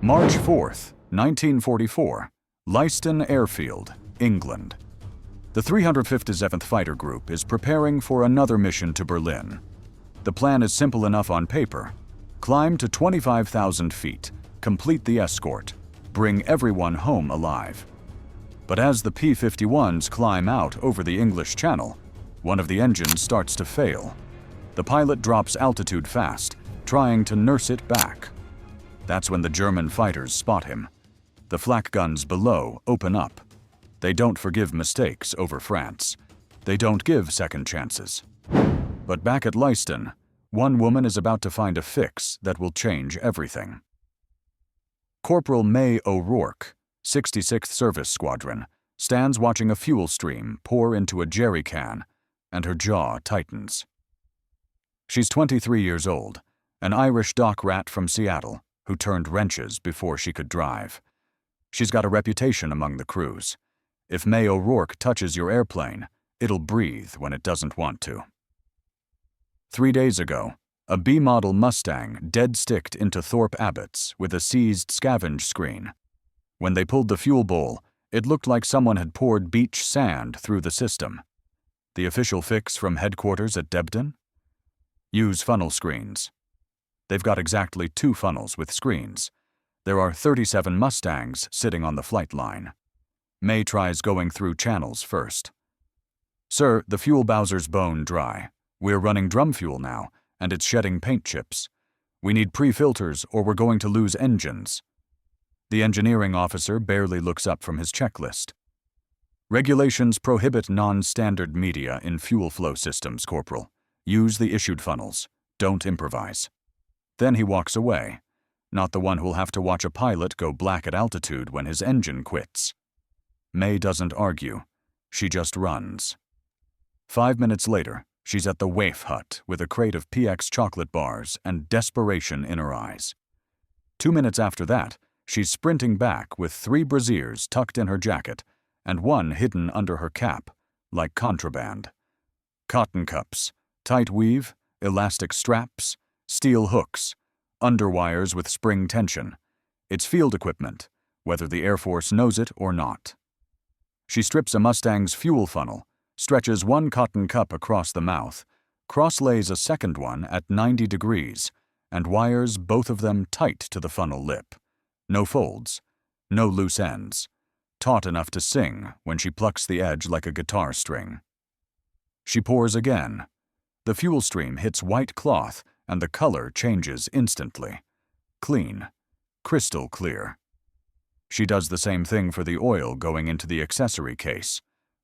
March 4th, 1944, Leiston Airfield, England. The 357th Fighter Group is preparing for another mission to Berlin. The plan is simple enough on paper. Climb to 25,000 feet, complete the escort, bring everyone home alive. But as the P-51s climb out over the English Channel, one of the engines starts to fail. The pilot drops altitude fast, trying to nurse it back. That's when the German fighters spot him. The flak guns below open up. They don't forgive mistakes over France. They don't give second chances. But back at Leiston, one woman is about to find a fix that will change everything. Corporal May O'Rourke, 66th Service Squadron, stands watching a fuel stream pour into a jerry can, and her jaw tightens. She's 23 years old, an Irish dock rat from Seattle, who turned wrenches before she could drive. She's got a reputation among the crews. If May O'Rourke touches your airplane, it'll breathe when it doesn't want to. 3 days ago, a B-model Mustang dead-sticked into Thorpe Abbott's with a seized scavenge screen. When they pulled the fuel bowl, it looked like someone had poured beach sand through the system. The official fix from headquarters at Debden? Use funnel screens. They've got exactly 2 funnels with screens. There are 37 Mustangs sitting on the flight line. May tries going through channels first. Sir, the fuel bowser's bone dry. We're running drum fuel now, and it's shedding paint chips. We need pre-filters or we're going to lose engines. The engineering officer barely looks up from his checklist. Regulations prohibit non-standard media in fuel flow systems, Corporal. Use the issued funnels. Don't improvise. Then he walks away, not the one who'll have to watch a pilot go black at altitude when his engine quits. May doesn't argue. She just runs. 5 minutes later, she's at the waif hut with a crate of PX chocolate bars and desperation in her eyes. 2 minutes after that, she's sprinting back with 3 brassieres tucked in her jacket and 1 hidden under her cap, like contraband. Cotton cups, tight weave, elastic straps, steel hooks, underwires with spring tension. It's field equipment, whether the Air Force knows it or not. She strips a Mustang's fuel funnel, stretches 1 cotton cup across the mouth, crosslays a second one at 90 degrees, and wires both of them tight to the funnel lip. No folds, no loose ends. Taut enough to sing when she plucks the edge like a guitar string. She pours again. The fuel stream hits white cloth and the color changes instantly. Clean, crystal clear. She does the same thing for the oil going into the accessory case.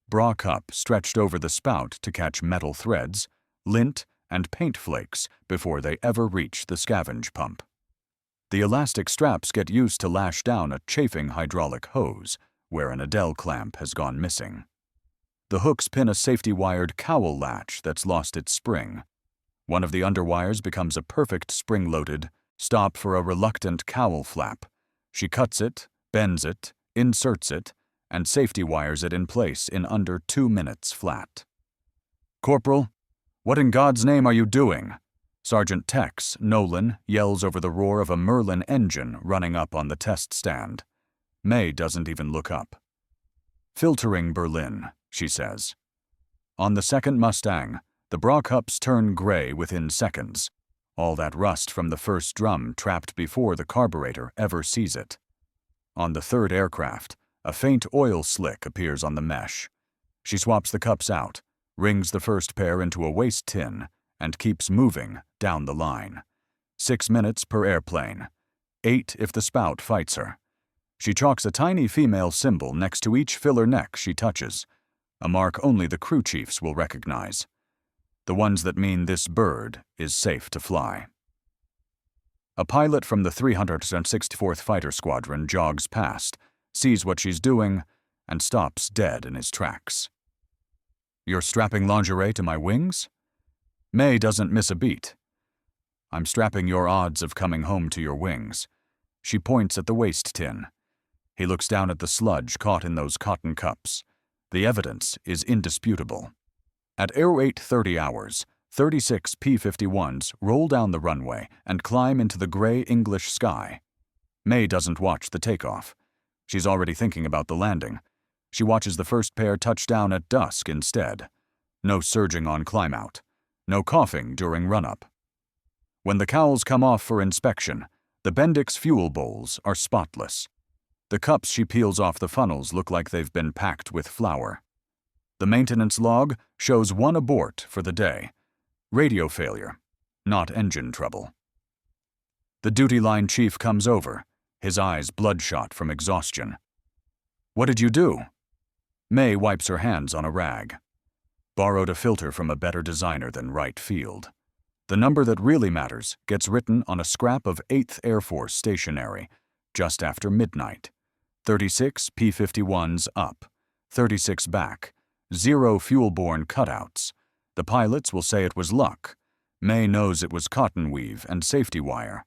Bra cup stretched over the spout to catch metal threads, lint, and paint flakes before they ever reach the scavenge pump. The elastic straps get used to lash down a chafing hydraulic hose where an Adele clamp has gone missing. The hooks pin a safety-wired cowl latch that's lost its spring. One of the underwires becomes a perfect spring-loaded stop for a reluctant cowl flap. She cuts it, bends it, inserts it, and safety wires it in place in under 2 minutes flat. Corporal, what in God's name are you doing? Sergeant Tex, Nolan, yells over the roar of a Merlin engine running up on the test stand. May doesn't even look up. Filtering Berlin, she says. On the second Mustang, the bra cups turn gray within seconds. All that rust from the first drum trapped before the carburetor ever sees it. On the third aircraft, a faint oil slick appears on the mesh. She swaps the cups out, rings the first pair into a waste tin, and keeps moving down the line. 6 minutes per airplane. 8 if the spout fights her. She chalks a tiny female symbol next to each filler neck she touches, a mark only the crew chiefs will recognize. The ones that mean this bird is safe to fly. A pilot from the 364th Fighter Squadron jogs past, sees what she's doing, and stops dead in his tracks. You're strapping lingerie to my wings? May doesn't miss a beat. I'm strapping your odds of coming home to your wings. She points at the waste tin. He looks down at the sludge caught in those cotton cups. The evidence is indisputable. At 0830 hours, 36 P-51s roll down the runway and climb into the gray English sky. May doesn't watch the takeoff. She's already thinking about the landing. She watches the first pair touch down at dusk instead. No surging on climb-out. No coughing during run-up. When the cowls come off for inspection, the Bendix fuel bowls are spotless. The cups she peels off the funnels look like they've been packed with flour. The maintenance log shows 1 abort for the day. Radio failure, not engine trouble. The duty line chief comes over, his eyes bloodshot from exhaustion. "What did you do?" May wipes her hands on a rag. Borrowed a filter from a better designer than Wright Field. The number that really matters gets written on a scrap of 8th Air Force stationery, just after midnight. 36 P-51s up, 36 back, 0 fuel-borne cutouts. The pilots will say it was luck. May knows it was cotton weave and safety wire.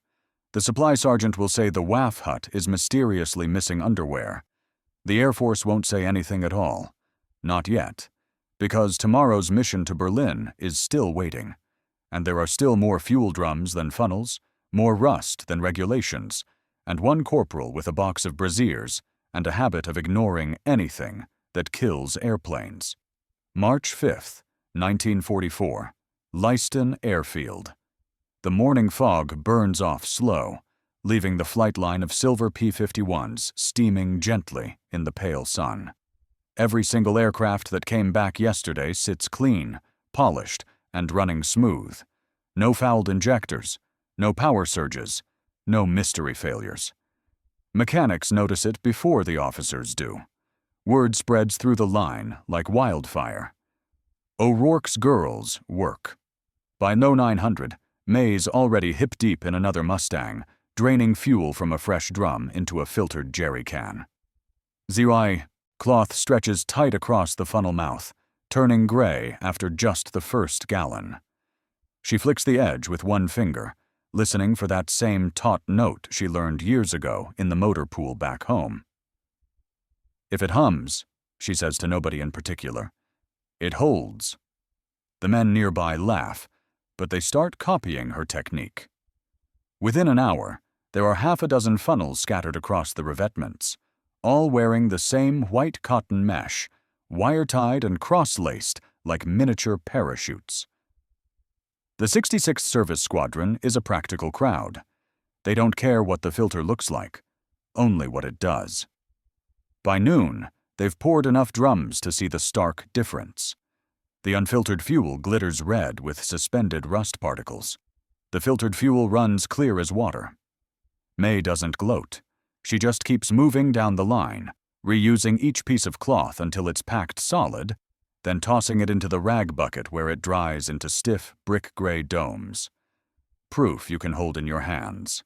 The supply sergeant will say the WAF hut is mysteriously missing underwear. The Air Force won't say anything at all. Not yet. Because tomorrow's mission to Berlin is still waiting. And there are still more fuel drums than funnels, more rust than regulations, and 1 corporal with a box of brassiers and a habit of ignoring anything that kills airplanes. March 5th, 1944, Leiston Airfield. The morning fog burns off slow, leaving the flight line of silver P-51s steaming gently in the pale sun. Every single aircraft that came back yesterday sits clean, polished, and running smooth. No fouled injectors, no power surges, no mystery failures. Mechanics notice it before the officers do. Word spreads through the line like wildfire. O'Rourke's girls work. By no 900, May's already hip-deep in another Mustang, draining fuel from a fresh drum into a filtered jerry can. WWII cloth stretches tight across the funnel mouth, turning gray after just the first gallon. She flicks the edge with 1 finger, listening for that same taut note she learned years ago in the motor pool back home. "If it hums," she says to nobody in particular, "it holds." The men nearby laugh, but they start copying her technique. Within an hour, there are half a dozen funnels scattered across the revetments, all wearing the same white cotton mesh, wire-tied and cross-laced like miniature parachutes. The 66th Service Squadron is a practical crowd. They don't care what the filter looks like, only what it does. By noon, they've poured enough drums to see the stark difference. The unfiltered fuel glitters red with suspended rust particles. The filtered fuel runs clear as water. May doesn't gloat. She just keeps moving down the line, reusing each piece of cloth until it's packed solid, then tossing it into the rag bucket where it dries into stiff, brick-gray domes. Proof you can hold in your hands.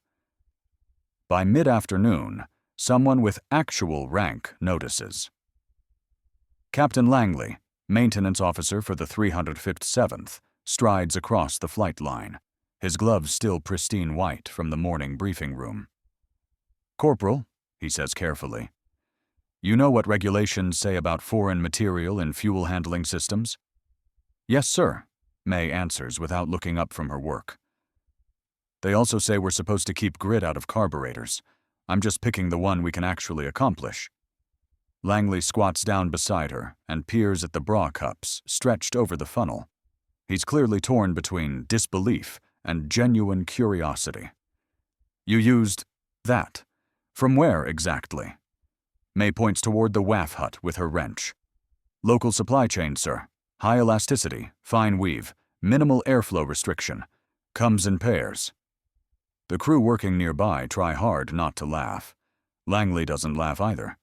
By mid-afternoon, someone with actual rank notices. Captain Langley, maintenance officer for the 305th 7th, strides across the flight line, his gloves still pristine white from the morning briefing room. "Corporal," he says carefully, "you know what regulations say about foreign material in fuel handling systems?" "Yes, sir," May answers without looking up from her work. "They also say we're supposed to keep grit out of carburetors. I'm just picking the one we can actually accomplish." Langley squats down beside her and peers at the bra cups stretched over the funnel. He's clearly torn between disbelief and genuine curiosity. "You used that. From where exactly?" May points toward the WAF hut with her wrench. "Local supply chain, sir. High elasticity, fine weave, minimal airflow restriction. Comes in pairs." The crew working nearby try hard not to laugh. Langley doesn't laugh either.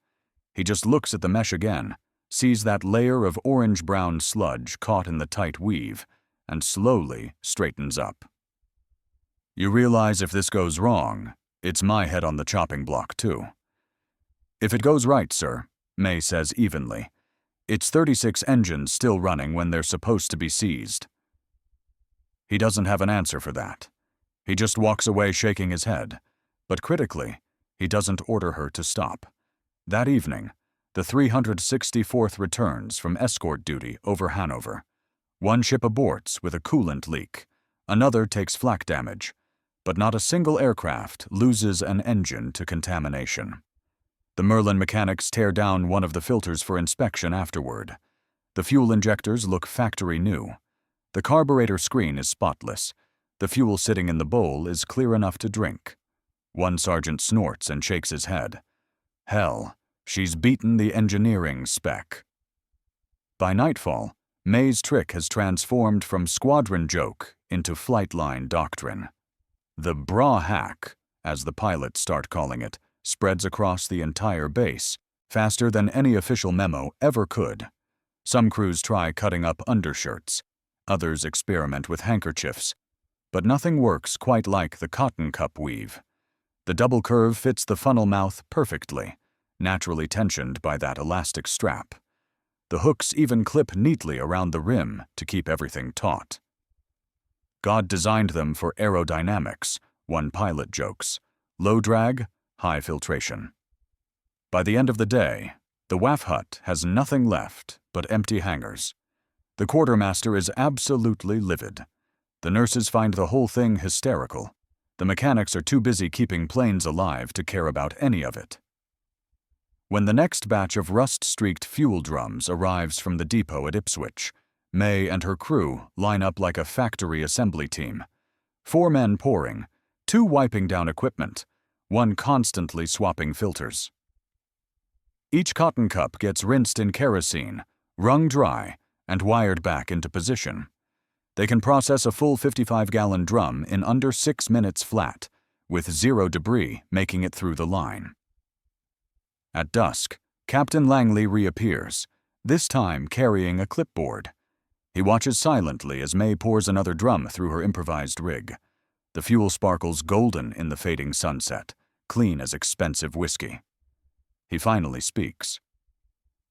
He just looks at the mesh again, sees that layer of orange-brown sludge caught in the tight weave, and slowly straightens up. "You realize if this goes wrong, it's my head on the chopping block, too." "If it goes right, sir," May says evenly, "it's 36 engines still running when they're supposed to be seized." He doesn't have an answer for that. He just walks away shaking his head, but critically, he doesn't order her to stop. That evening, the 364th returns from escort duty over Hanover. One ship aborts with a coolant leak. Another takes flak damage. but not a single aircraft loses an engine to contamination. The Merlin mechanics tear down one of the filters for inspection afterward. The fuel injectors look factory new. The carburetor screen is spotless. The fuel sitting in the bowl is clear enough to drink. One sergeant snorts and shakes his head. Hell, she's beaten the engineering spec. By nightfall, May's trick has transformed from squadron joke into flight line doctrine. The bra hack, as the pilots start calling it, spreads across the entire base, faster than any official memo ever could. Some crews try cutting up undershirts. Others experiment with handkerchiefs. But nothing works quite like the cotton cup weave. The double curve fits the funnel mouth perfectly, naturally tensioned by that elastic strap. The hooks even clip neatly around the rim to keep everything taut. God designed them for aerodynamics, one pilot jokes. Low drag, high filtration. By the end of the day, the WAF hut has nothing left but empty hangars. The quartermaster is absolutely livid. The nurses find the whole thing hysterical. The mechanics are too busy keeping planes alive to care about any of it. When the next batch of rust-streaked fuel drums arrives from the depot at Ipswich, May and her crew line up like a factory assembly team. 4 men pouring, 2 wiping down equipment, 1 constantly swapping filters. Each cotton cup gets rinsed in kerosene, wrung dry, and wired back into position. They can process a full 55-gallon drum in under 6 minutes flat, with 0 debris making it through the line. At dusk, Captain Langley reappears, this time carrying a clipboard. He watches silently as May pours another drum through her improvised rig. The fuel sparkles golden in the fading sunset, clean as expensive whiskey. He finally speaks.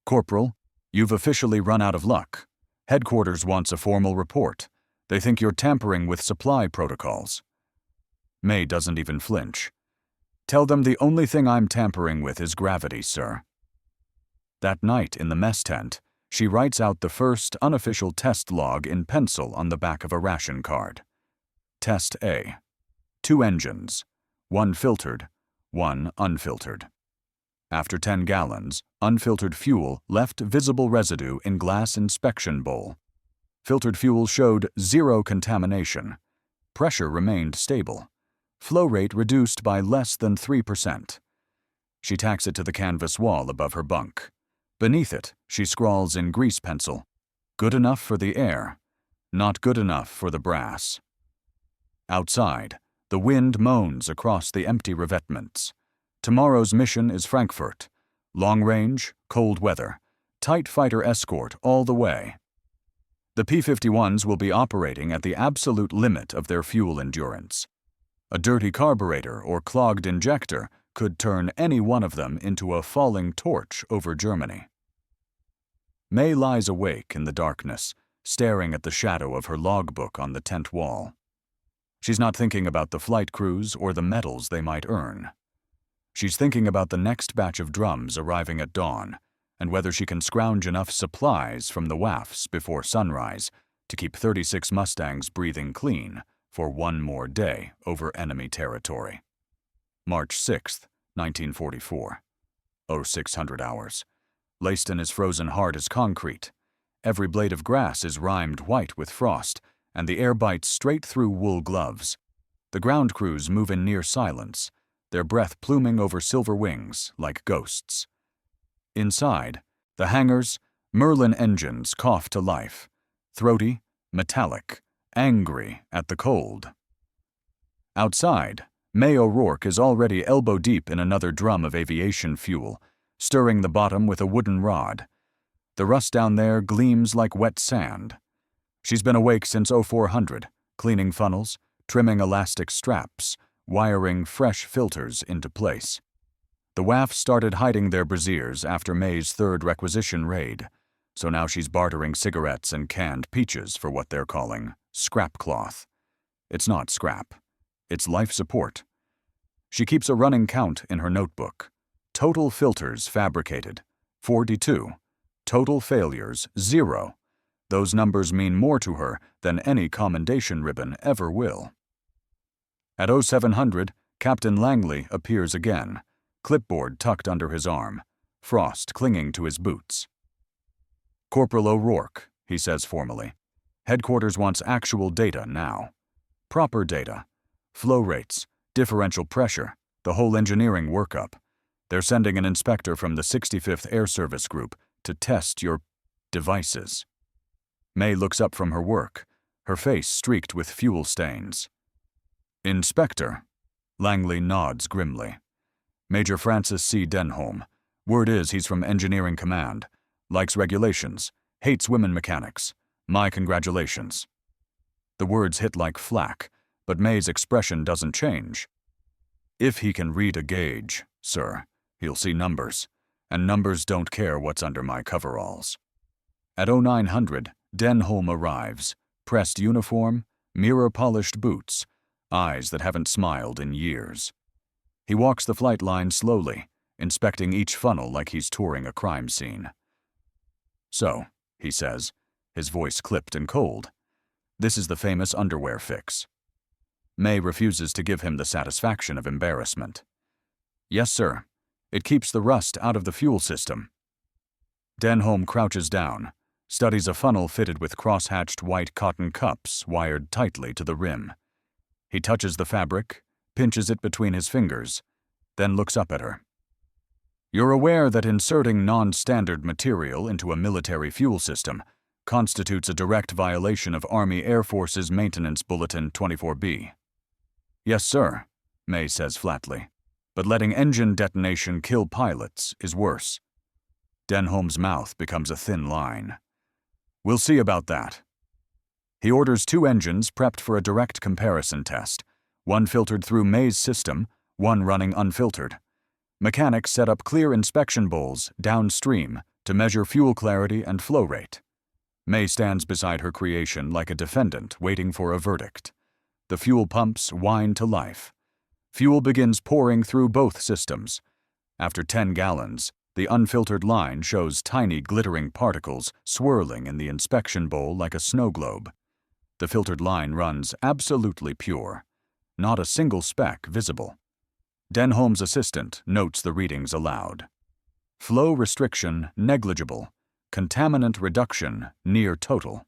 "Corporal, you've officially run out of luck. Headquarters wants a formal report. They think you're tampering with supply protocols." May doesn't even flinch. "Tell them the only thing I'm tampering with is gravity, sir." That night in the mess tent, she writes out the first unofficial test log in pencil on the back of a ration card. Test A. 2 engines, 1 filtered, 1 unfiltered. After 10 gallons, unfiltered fuel left visible residue in glass inspection bowl. Filtered fuel showed 0 contamination. Pressure remained stable. Flow rate reduced by less than 3%. She tacks it to the canvas wall above her bunk. Beneath it, she scrawls in grease pencil, "Good enough for the air, not good enough for the brass." Outside, the wind moans across the empty revetments. Tomorrow's mission is Frankfurt. Long range, cold weather, tight fighter escort all the way. The P-51s will be operating at the absolute limit of their fuel endurance. A dirty carburetor or clogged injector could turn any one of them into a falling torch over Germany. May lies awake in the darkness, staring at the shadow of her logbook on the tent wall. She's not thinking about the flight crews or the medals they might earn. She's thinking about the next batch of drums arriving at dawn, and whether she can scrounge enough supplies from the WAFs before sunrise to keep 36 Mustangs breathing clean for one more day over enemy territory. March 6th, 1944. 0600 hours. Leiston is frozen hard as concrete. Every blade of grass is rimed white with frost, and the air bites straight through wool gloves. The ground crews move in near silence, their breath pluming over silver wings like ghosts. Inside, the hangars, Merlin engines cough to life, throaty, metallic, angry at the cold. Outside, May O'Rourke is already elbow-deep in another drum of aviation fuel, stirring the bottom with a wooden rod. The rust down there gleams like wet sand. She's been awake since 0400, cleaning funnels, trimming elastic straps, wiring fresh filters into place. The WAF started hiding their braziers after May's 3rd requisition raid, so now she's bartering cigarettes and canned peaches for what they're calling scrap cloth. It's not scrap. It's life support. She keeps a running count in her notebook. Total filters fabricated, 42. Total failures, 0. Those numbers mean more to her than any commendation ribbon ever will. At 0700, Captain Langley appears again, clipboard tucked under his arm, frost clinging to his boots. "Corporal O'Rourke," he says formally. "Headquarters wants actual data now. Proper data. Flow rates, differential pressure, the whole engineering workup. They're sending an inspector from the 65th Air Service Group to test your devices." May looks up from her work, her face streaked with fuel stains. "Inspector?" Langley nods grimly. "Major Francis C. Denholm. Word is he's from Engineering Command. Likes regulations. Hates women mechanics. My congratulations." The words hit like flak, but May's expression doesn't change. "If he can read a gauge, sir, he'll see numbers, and numbers don't care what's under my coveralls." At 0900, Denholm arrives, pressed uniform, mirror-polished boots, eyes that haven't smiled in years. He walks the flight line slowly, inspecting each funnel like he's touring a crime scene. "So," he says, his voice clipped and cold, "this is the famous underwear fix." May refuses to give him the satisfaction of embarrassment. "Yes, sir. It keeps the rust out of the fuel system." Denholm crouches down, studies a funnel fitted with cross-hatched white cotton cups wired tightly to the rim. He touches the fabric, pinches it between his fingers, then looks up at her. "You're aware that inserting non-standard material into a military fuel system constitutes a direct violation of Army Air Force's Maintenance Bulletin 24B. "Yes, sir," May says flatly. "But letting engine detonation kill pilots is worse." Denholm's mouth becomes a thin line. "We'll see about that." He orders 2 engines prepped for a direct comparison test, one filtered through May's system, one running unfiltered. Mechanics set up clear inspection bowls downstream to measure fuel clarity and flow rate. May stands beside her creation like a defendant waiting for a verdict. The fuel pumps whine to life. Fuel begins pouring through both systems. After 10 gallons, the unfiltered line shows tiny glittering particles swirling in the inspection bowl like a snow globe. The filtered line runs absolutely pure. Not a single speck visible. Denholm's assistant notes the readings aloud. Flow restriction negligible. Contaminant reduction near total.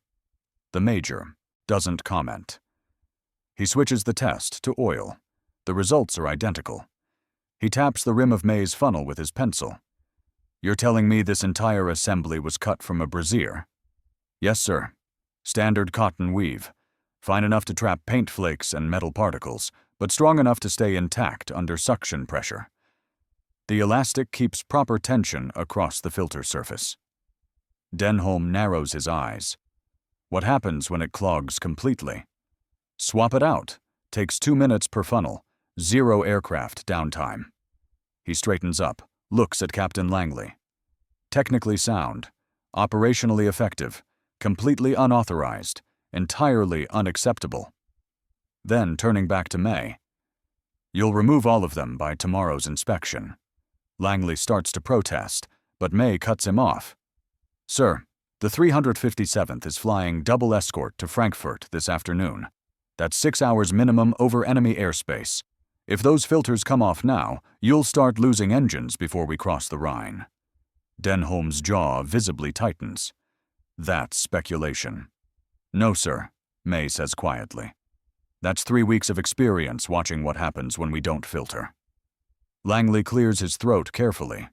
The major doesn't comment. He switches the test to oil. The results are identical. He taps the rim of May's funnel with his pencil. "You're telling me this entire assembly was cut from a brassiere?" "Yes, sir. Standard cotton weave. Fine enough to trap paint flakes and metal particles, but strong enough to stay intact under suction pressure. The elastic keeps proper tension across the filter surface." Denholm narrows his eyes. "What happens when it clogs completely?" "Swap it out. Takes 2 minutes per funnel. 0 aircraft downtime." He straightens up, looks at Captain Langley. "Technically sound. Operationally effective. Completely unauthorized. Entirely unacceptable." Then, turning back to May, "You'll remove all of them by tomorrow's inspection." Langley starts to protest, but May cuts him off. "Sir, the 357th is flying double escort to Frankfurt this afternoon. That's 6 hours minimum over enemy airspace. If those filters come off now, you'll start losing engines before we cross the Rhine." Denholm's jaw visibly tightens. "That's speculation." "No, sir," May says quietly. "That's 3 weeks of experience watching what happens when we don't filter." Langley clears his throat carefully.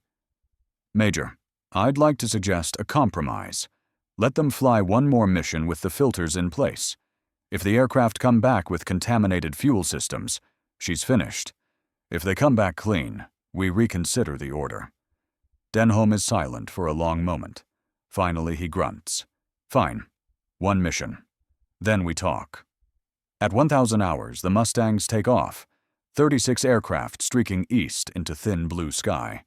"Major, I'd like to suggest a compromise. Let them fly one more mission with the filters in place. If the aircraft come back with contaminated fuel systems, she's finished. If they come back clean, we reconsider the order." Denholm is silent for a long moment. Finally he grunts. "Fine. 1 mission. Then we talk." At 1,000 hours, the Mustangs take off, 36 aircraft streaking east into thin blue sky.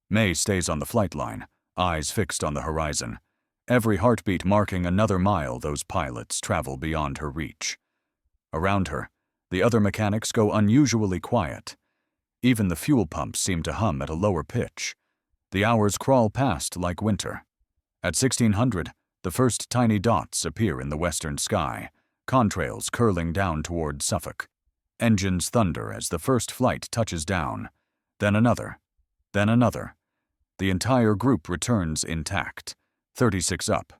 May stays on the flight line, eyes fixed on the horizon. Every heartbeat marking another mile those pilots travel beyond her reach. Around her, the other mechanics go unusually quiet. Even the fuel pumps seem to hum at a lower pitch. The hours crawl past like winter. At 1600, the first tiny dots appear in the western sky, contrails curling down toward Suffolk. Engines thunder as the first flight touches down, then another, then another. The entire group returns intact, 36 up,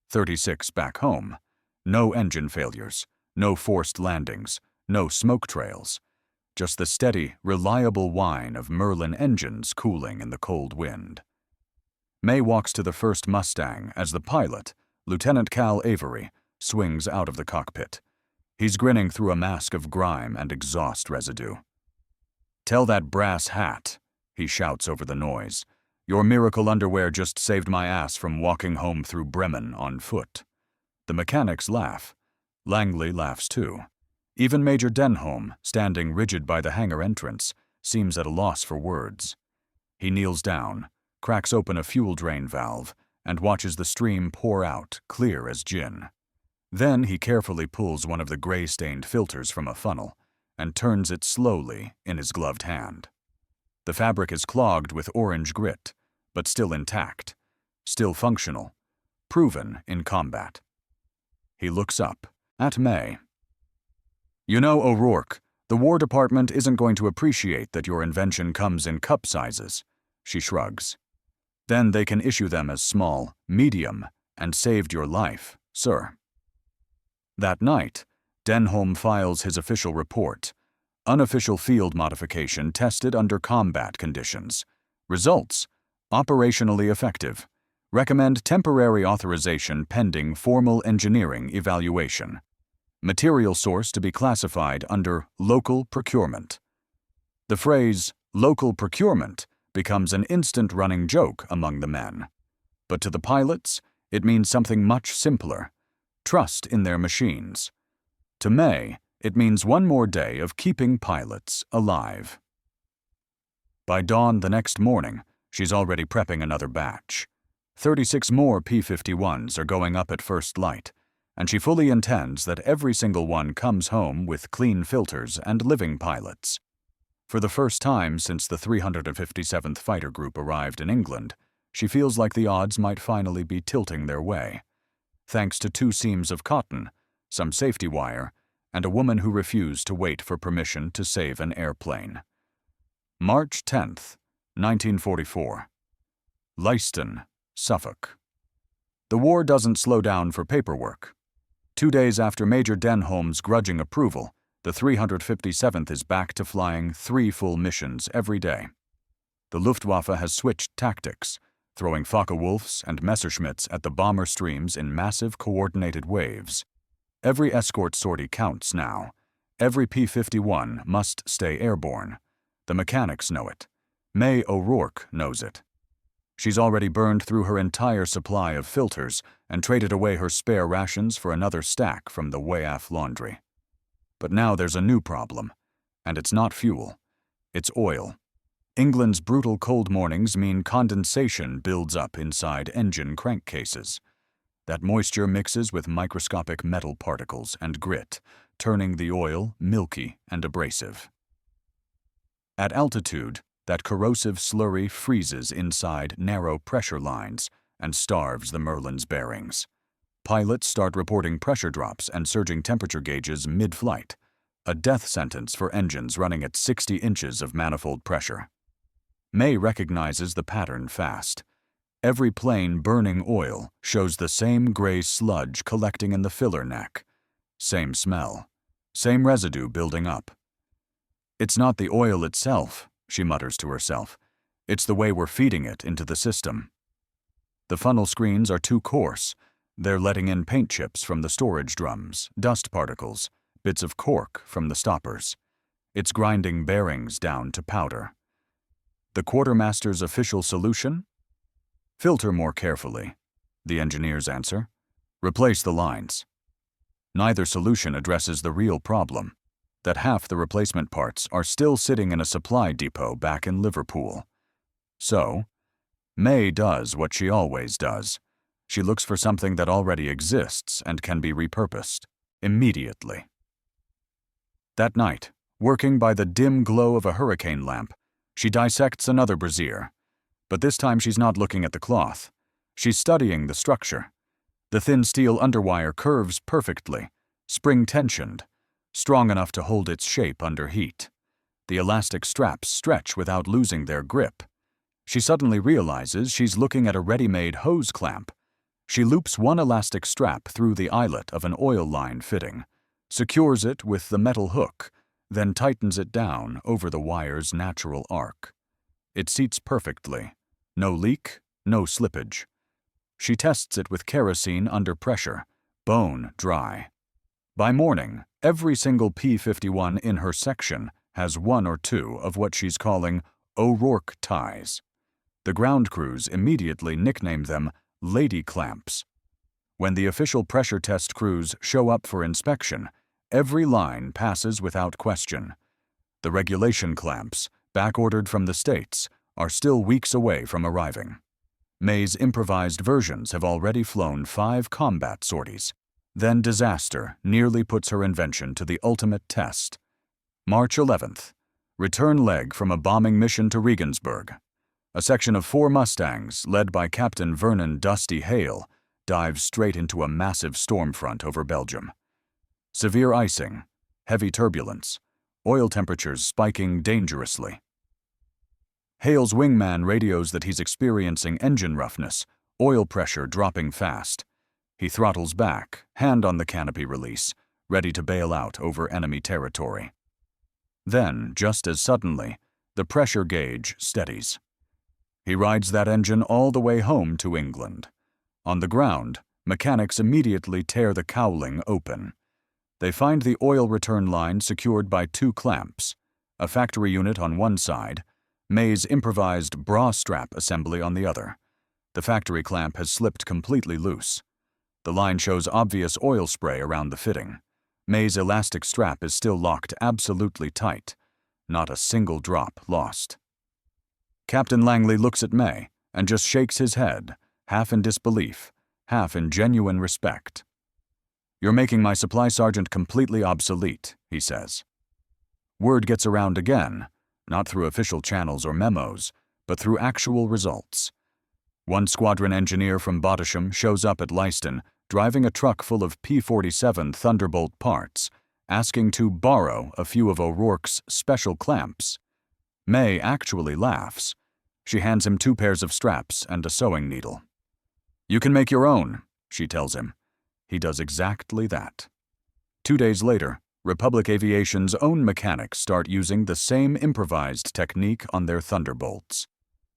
36 back home. No engine failures, no forced landings, no smoke trails. Just the steady, reliable whine of Merlin engines cooling in the cold wind. May walks to the first Mustang as the pilot, Lieutenant Cal Avery, swings out of the cockpit. He's grinning through a mask of grime and exhaust residue. "Tell that brass hat," he shouts over the noise, "your miracle underwear just saved my ass from walking home through Bremen on foot." The mechanics laugh. Langley laughs too. Even Major Denholm, standing rigid by the hangar entrance, seems at a loss for words. He kneels down, cracks open a fuel drain valve, and watches the stream pour out, clear as gin. Then he carefully pulls one of the gray-stained filters from a funnel and turns it slowly in his gloved hand. The fabric is clogged with orange grit, but still intact, still functional, proven in combat. He looks up at May. "You know, O'Rourke, the War Department isn't going to appreciate that your invention comes in cup sizes," she shrugs. "Then they can issue them as small, medium, and saved your life, sir." That night, Denholm files his official report. Unofficial field modification tested under combat conditions. Results: operationally effective. Recommend temporary authorization pending formal engineering evaluation. Material source to be classified under local procurement. The phrase local procurement becomes an instant running joke among the men. But to the pilots, it means something much simpler: trust in their machines. To May, it means one more day of keeping pilots alive. By dawn the next morning, she's already prepping another batch. 36 more P-51s are going up at first light, and she fully intends that every single one comes home with clean filters and living pilots. For the first time since the 357th Fighter Group arrived in England, she feels like the odds might finally be tilting their way. Thanks to 2 seams of cotton, some safety wire, and a woman who refused to wait for permission to save an airplane. March 10th, 1944. Leiston, Suffolk. The war doesn't slow down for paperwork. 2 days after Major Denholm's grudging approval, the 357th is back to flying 3 full missions every day. The Luftwaffe has switched tactics, throwing Focke-Wulfs and Messerschmitts at the bomber streams in massive coordinated waves. Every escort sortie counts now. Every P-51 must stay airborne. The mechanics know it. May O'Rourke knows it. She's already burned through her entire supply of filters and traded away her spare rations for another stack from the WWII laundry. But now there's a new problem, and it's not fuel. It's oil. England's brutal cold mornings mean condensation builds up inside engine crankcases. That moisture mixes with microscopic metal particles and grit, turning the oil milky and abrasive. At altitude, that corrosive slurry freezes inside narrow pressure lines and starves the Merlin's bearings. Pilots start reporting pressure drops and surging temperature gauges mid-flight, a death sentence for engines running at 60 inches of manifold pressure. May recognizes the pattern fast. Every plane burning oil shows the same gray sludge collecting in the filler neck. Same smell. Same residue building up. "It's not the oil itself," she mutters to herself. "It's the way we're feeding it into the system." The funnel screens are too coarse. They're letting in paint chips from the storage drums, dust particles, bits of cork from the stoppers. It's grinding bearings down to powder. The quartermaster's official solution? "Filter more carefully," the engineers answer. "Replace the lines." Neither solution addresses the real problem, that half the replacement parts are still sitting in a supply depot back in Liverpool. So, May does what she always does. She looks for something that already exists and can be repurposed, immediately. That night, working by the dim glow of a hurricane lamp, she dissects another brassiere. But this time she's not looking at the cloth. She's studying the structure. The thin steel underwire curves perfectly, spring-tensioned, strong enough to hold its shape under heat. The elastic straps stretch without losing their grip. She suddenly realizes she's looking at a ready-made hose clamp. She loops one elastic strap through the eyelet of an oil line fitting, secures it with the metal hook, then tightens it down over the wire's natural arc. It seats perfectly. No leak, no slippage. She tests it with kerosene under pressure, bone dry. By morning, every single P-51 in her section has one or two of what she's calling O'Rourke ties. The ground crews immediately nickname them lady clamps. When the official pressure test crews show up for inspection, every line passes without question. The regulation clamps, back-ordered from the States, are still weeks away from arriving. May's improvised versions have already flown 5 combat sorties. Then disaster nearly puts her invention to the ultimate test. March 11th. Return leg from a bombing mission to Regensburg. A section of 4 Mustangs, led by Captain Vernon Dusty Hale, dives straight into a massive storm front over Belgium. Severe icing, heavy turbulence, oil temperatures spiking dangerously. Hale's wingman radios that he's experiencing engine roughness, oil pressure dropping fast. He throttles back, hand on the canopy release, ready to bail out over enemy territory. Then, just as suddenly, the pressure gauge steadies. He rides that engine all the way home to England. On the ground, mechanics immediately tear the cowling open. They find the oil return line secured by 2 clamps, a factory unit on one side, May's improvised bra strap assembly on the other. The factory clamp has slipped completely loose. The line shows obvious oil spray around the fitting. May's elastic strap is still locked absolutely tight. Not a single drop lost. Captain Langley looks at May and just shakes his head, half in disbelief, half in genuine respect. "You're making my supply sergeant completely obsolete," he says. Word gets around again, not through official channels or memos, but through actual results. One squadron engineer from Bottisham shows up at Leiston, driving a truck full of P-47 Thunderbolt parts, asking to borrow a few of O'Rourke's special clamps. May actually laughs. She hands him 2 pairs of straps and a sewing needle. "You can make your own," she tells him. He does exactly that. 2 days later, Republic Aviation's own mechanics start using the same improvised technique on their Thunderbolts.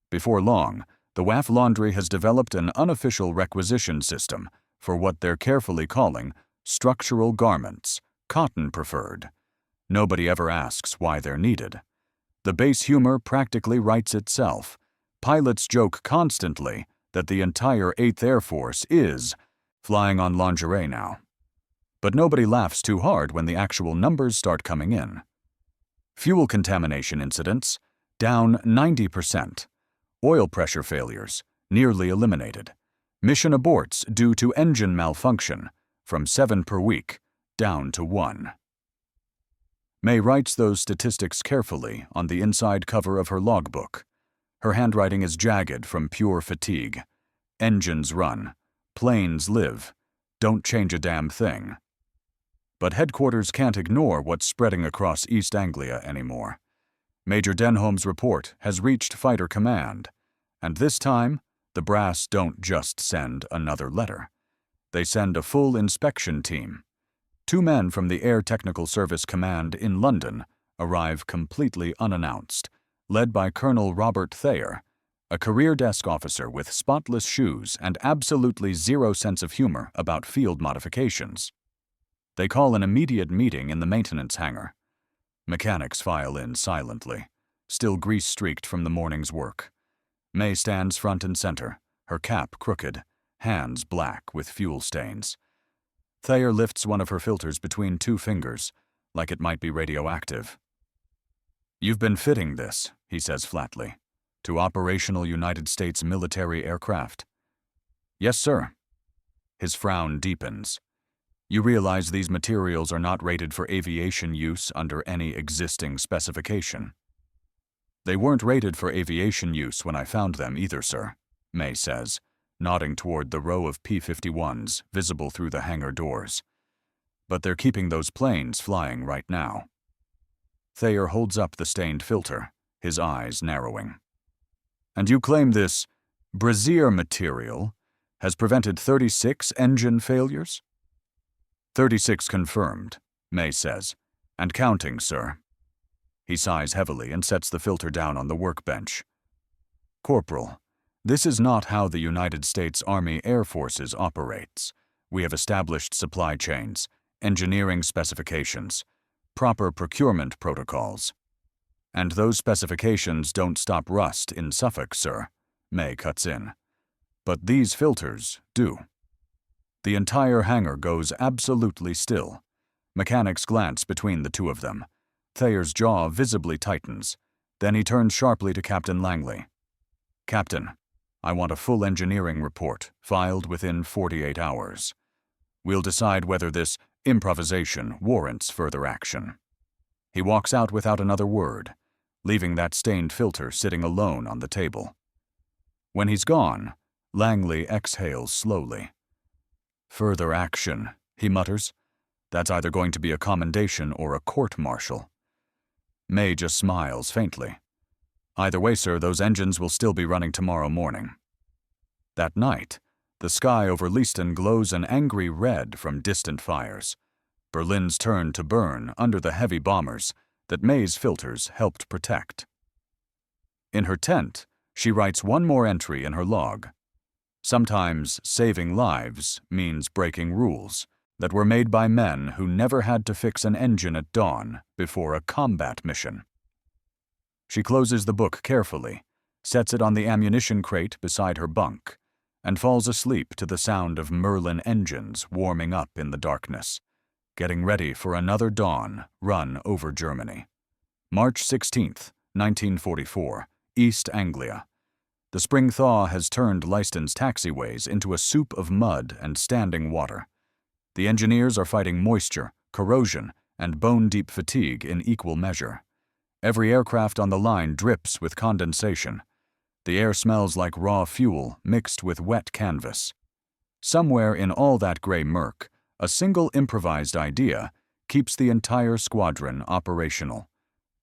Before long, the WAF Laundry has developed an unofficial requisition system for what they're carefully calling structural garments, cotton preferred. Nobody ever asks why they're needed. The base humor practically writes itself. Pilots joke constantly that the entire 8th Air Force is flying on lingerie now. But nobody laughs too hard when the actual numbers start coming in. Fuel contamination incidents, down 90%. Oil pressure failures, nearly eliminated. Mission aborts due to engine malfunction, from 7 per week, down to 1. May writes those statistics carefully on the inside cover of her logbook. Her handwriting is jagged from pure fatigue. Engines run. Planes live. Don't change a damn thing. But headquarters can't ignore what's spreading across East Anglia anymore. Major Denholm's report has reached Fighter Command, and this time, the brass don't just send another letter. They send a full inspection team. 2 men from the Air Technical Service Command in London arrive completely unannounced, led by Colonel Robert Thayer, a career desk officer with spotless shoes and absolutely zero sense of humor about field modifications. They call an immediate meeting in the maintenance hangar. Mechanics file in silently, still grease-streaked from the morning's work. May stands front and center, her cap crooked, hands black with fuel stains. Thayer lifts one of her filters between 2 fingers, like it might be radioactive. "You've been fitting this," he says flatly, "to operational United States military aircraft." "Yes, sir." His frown deepens. "You realize these materials are not rated for aviation use under any existing specification." "They weren't rated for aviation use when I found them either, sir," May says, nodding toward the row of P-51s visible through the hangar doors. but they're keeping those planes flying right now. Thayer holds up the stained filter, his eyes narrowing. And you claim this brassiere material has prevented 36 engine failures? 36 confirmed, May says, and counting, sir. He sighs heavily and sets the filter down on the workbench. Corporal, this is not how the United States Army Air Forces operates. We have established supply chains, engineering specifications, proper procurement protocols. And those specifications don't stop rust in Suffolk, sir, May cuts in. But these filters do. The entire hangar goes absolutely still. Mechanics glance between the two of them. Thayer's jaw visibly tightens. Then he turns sharply to Captain Langley. Captain, I want a full engineering report, filed within 48 hours. We'll decide whether this improvisation warrants further action. He walks out without another word, leaving that stained filter sitting alone on the table. When he's gone, Langley exhales slowly. Further action, he mutters. That's either going to be a commendation or a court-martial. May just smiles faintly. Either way, sir, those engines will still be running tomorrow morning. That night, the sky over Leiston glows an angry red from distant fires. Berlin's turned to burn under the heavy bombers that May's filters helped protect. In her tent, she writes one more entry in her log. Sometimes saving lives means breaking rules that were made by men who never had to fix an engine at dawn before a combat mission. She closes the book carefully, sets it on the ammunition crate beside her bunk, and falls asleep to the sound of Merlin engines warming up in the darkness, getting ready for another dawn run over Germany. March 16th, 1944, East Anglia. The spring thaw has turned Leiston's taxiways into a soup of mud and standing water. The engineers are fighting moisture, corrosion, and bone-deep fatigue in equal measure. Every aircraft on the line drips with condensation. The air smells like raw fuel mixed with wet canvas. Somewhere in all that gray murk, a single improvised idea keeps the entire squadron operational.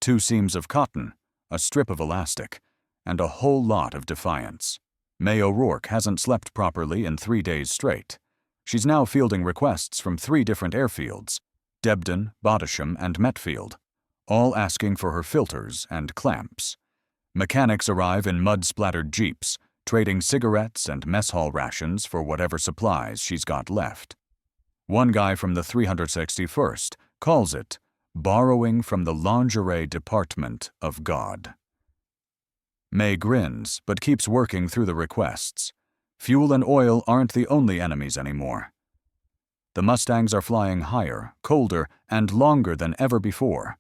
2 seams of cotton, a strip of elastic, and a whole lot of defiance. May O'Rourke hasn't slept properly in 3 days straight. She's now fielding requests from 3 different airfields, Debden, Bottisham, and Metfield, all asking for her filters and clamps. Mechanics arrive in mud-splattered jeeps, trading cigarettes and mess hall rations for whatever supplies she's got left. One guy from the 361st calls it borrowing from the lingerie department of God. May grins, but keeps working through the requests. Fuel and oil aren't the only enemies anymore. The Mustangs are flying higher, colder, and longer than ever before.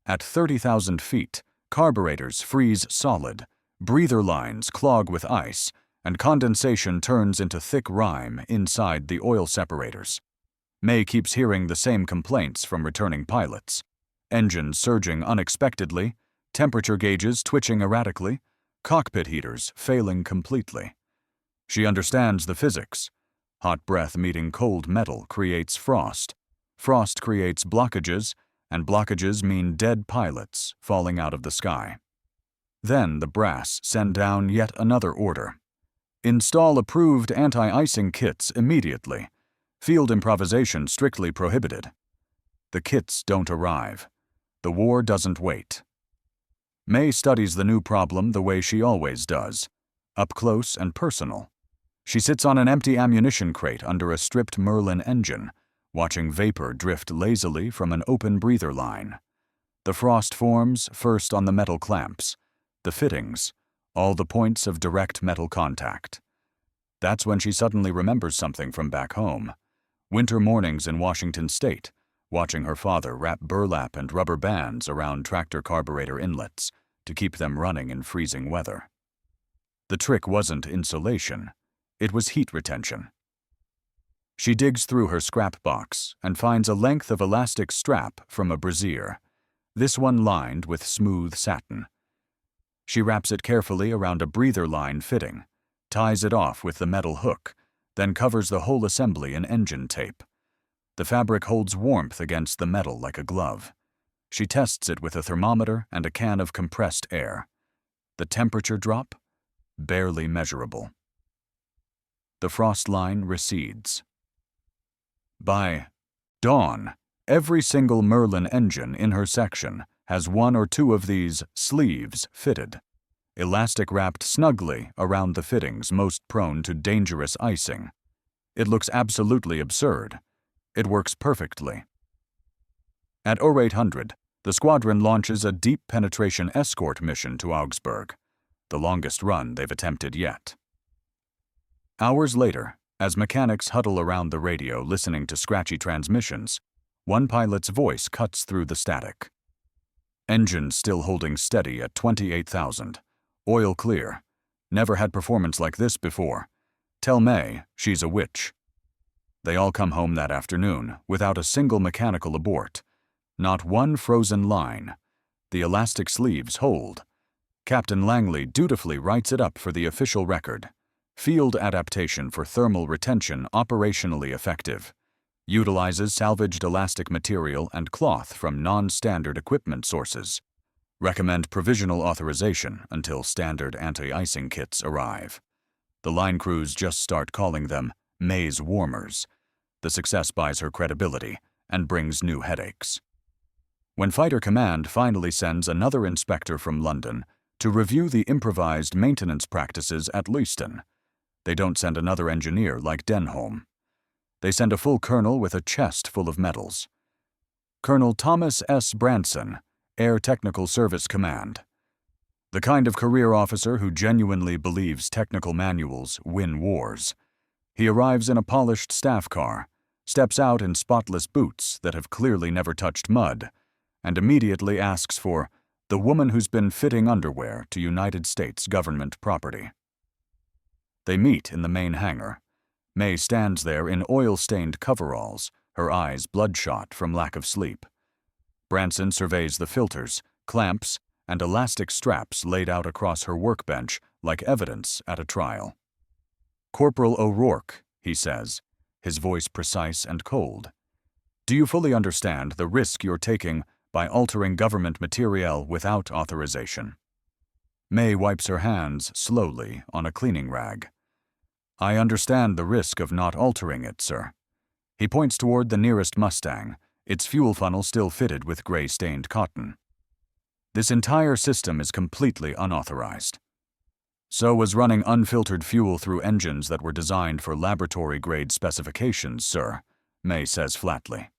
At 30,000 feet, carburetors freeze solid, breather lines clog with ice, and condensation turns into thick rime inside the oil separators. May keeps hearing the same complaints from returning pilots. Engines surging unexpectedly, temperature gauges twitching erratically, cockpit heaters failing completely. She understands the physics. Hot breath meeting cold metal creates frost. Frost creates blockages, and blockages mean dead pilots falling out of the sky. Then the brass send down yet another order. Install approved anti-icing kits immediately. Field improvisation strictly prohibited. The kits don't arrive. The war doesn't wait. May studies the new problem the way she always does, up close and personal. She sits on an empty ammunition crate under a stripped Merlin engine, watching vapor drift lazily from an open breather line. The frost forms first on the metal clamps, the fittings, all the points of direct metal contact. That's when she suddenly remembers something from back home. Winter mornings in Washington State, watching her father wrap burlap and rubber bands around tractor carburetor inlets to keep them running in freezing weather. The trick wasn't insulation, it was heat retention. She digs through her scrap box and finds a length of elastic strap from a brassiere, this one lined with smooth satin. She wraps it carefully around a breather line fitting, ties it off with the metal hook, then covers the whole assembly in engine tape. The fabric holds warmth against the metal like a glove. She tests it with a thermometer and a can of compressed air. The temperature drop? Barely measurable. The frost line recedes. By dawn, every single Merlin engine in her section has one or two of these sleeves fitted, elastic wrapped snugly around the fittings most prone to dangerous icing. It looks absolutely absurd. It works perfectly. At 0800, the squadron launches a deep penetration escort mission to Augsburg, the longest run they've attempted yet. Hours later, as mechanics huddle around the radio listening to scratchy transmissions, one pilot's voice cuts through the static. Engines still holding steady at 28,000. Oil clear. Never had performance like this before. Tell May she's a witch. They all come home that afternoon without a single mechanical abort. Not one frozen line. The elastic sleeves hold. Captain Langley dutifully writes it up for the official record. Field adaptation for thermal retention operationally effective. Utilizes salvaged elastic material and cloth from non-standard equipment sources. Recommend provisional authorization until standard anti-icing kits arrive. The line crews just start calling them May's warmers. The success buys her credibility and brings new headaches. When Fighter Command finally sends another inspector from London to review the improvised maintenance practices at Leiston, they don't send another engineer like Denholm. They send a full colonel with a chest full of medals. Colonel Thomas S. Branson, Air Technical Service Command. The kind of career officer who genuinely believes technical manuals win wars. He arrives in a polished staff car, steps out in spotless boots that have clearly never touched mud, and immediately asks for the woman who's been fitting underwear to United States government property. They meet in the main hangar. May stands there in oil-stained coveralls, her eyes bloodshot from lack of sleep. Branson surveys the filters, clamps, and elastic straps laid out across her workbench like evidence at a trial. "Corporal O'Rourke," he says, his voice precise and cold. "Do you fully understand the risk you're taking by altering government materiel without authorization?" May wipes her hands slowly on a cleaning rag. "I understand the risk of not altering it, sir." He points toward the nearest Mustang, its fuel funnel still fitted with gray-stained cotton. "This entire system is completely unauthorized. So was running unfiltered fuel through engines that were designed for laboratory-grade specifications, sir," May says flatly.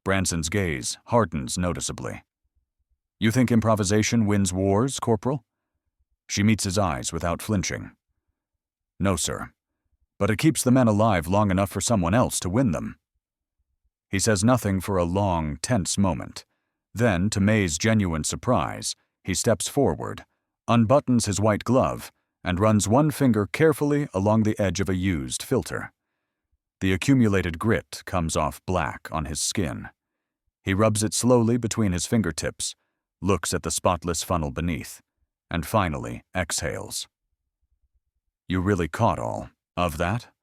Branson's gaze hardens noticeably. "You think improvisation wins wars, Corporal?" She meets his eyes without flinching. "No, sir. But it keeps the men alive long enough for someone else to win them." He says nothing for a long, tense moment. Then, to May's genuine surprise, he steps forward, unbuttons his white glove, and runs one finger carefully along the edge of a used filter. The accumulated grit comes off black on his skin. He rubs it slowly between his fingertips, looks at the spotless funnel beneath, and finally exhales. "You really caught all of that?"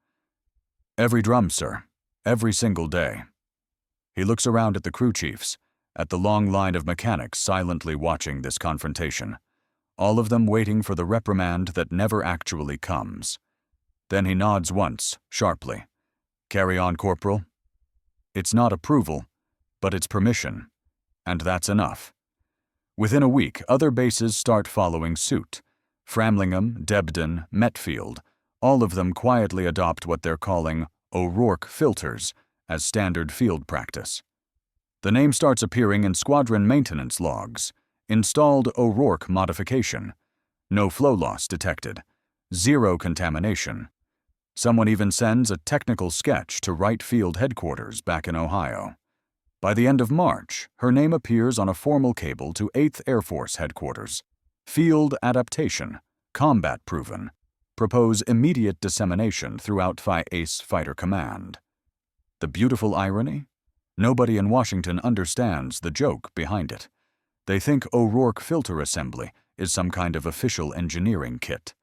"Every drum, sir. Every single day." He looks around at the crew chiefs, at the long line of mechanics silently watching this confrontation, all of them waiting for the reprimand that never actually comes. Then he nods once, sharply. "Carry on, Corporal." It's not approval, but it's permission, and that's enough. Within a week, other bases start following suit. Framlingham, Debden, Metfield, all of them quietly adopt what they're calling O'Rourke filters as standard field practice. The name starts appearing in squadron maintenance logs. Installed O'Rourke modification. No flow loss detected. Zero contamination. Someone even sends a technical sketch to Wright Field headquarters back in Ohio. By the end of March, her name appears on a formal cable to 8th Air Force headquarters. Field adaptation. Combat proven. Propose immediate dissemination throughout Ace Fighter Command. The beautiful irony? Nobody in Washington understands the joke behind it. They think O'Rourke filter assembly is some kind of official engineering kit.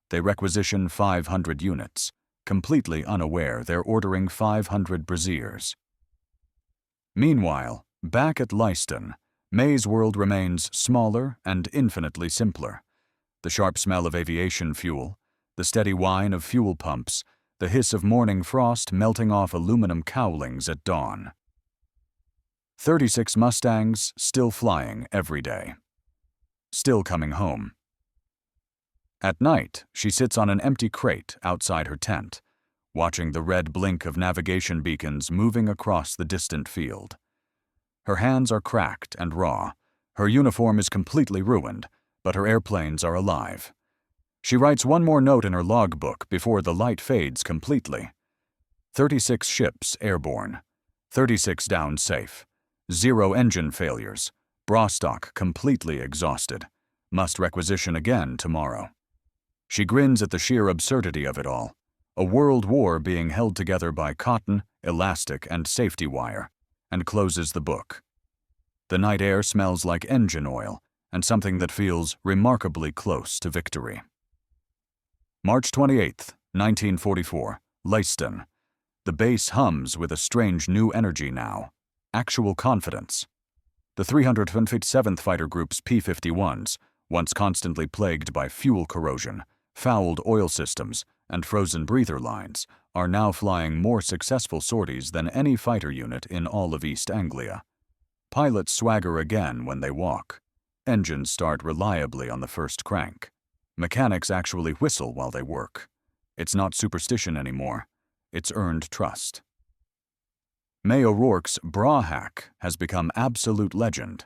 They requisition 500 units, completely unaware they're ordering 500 braziers. Meanwhile, back at Leiston, May's world remains smaller and infinitely simpler. The sharp smell of aviation fuel, the steady whine of fuel pumps, the hiss of morning frost melting off aluminum cowlings at dawn. 36 Mustangs still flying every day. Still coming home. At night, she sits on an empty crate outside her tent, watching the red blink of navigation beacons moving across the distant field. Her hands are cracked and raw. Her uniform is completely ruined, but her airplanes are alive. She writes one more note in her logbook before the light fades completely. 36 ships airborne. 36 down safe. 0 engine failures. Brawstock completely exhausted. Must requisition again tomorrow. She grins at the sheer absurdity of it all. A world war being held together by cotton, elastic, and safety wire, and closes the book. The night air smells like engine oil and something that feels remarkably close to victory. March 28, 1944, Leiston. The base hums with a strange new energy now. Actual confidence. The 357th Fighter Group's P-51s, once constantly plagued by fuel corrosion, fouled oil systems, and frozen breather lines, are now flying more successful sorties than any fighter unit in all of East Anglia. Pilots swagger again when they walk. Engines start reliably on the first crank. Mechanics actually whistle while they work. It's not superstition anymore. It's earned trust. May O'Rourke's bra hack has become absolute legend.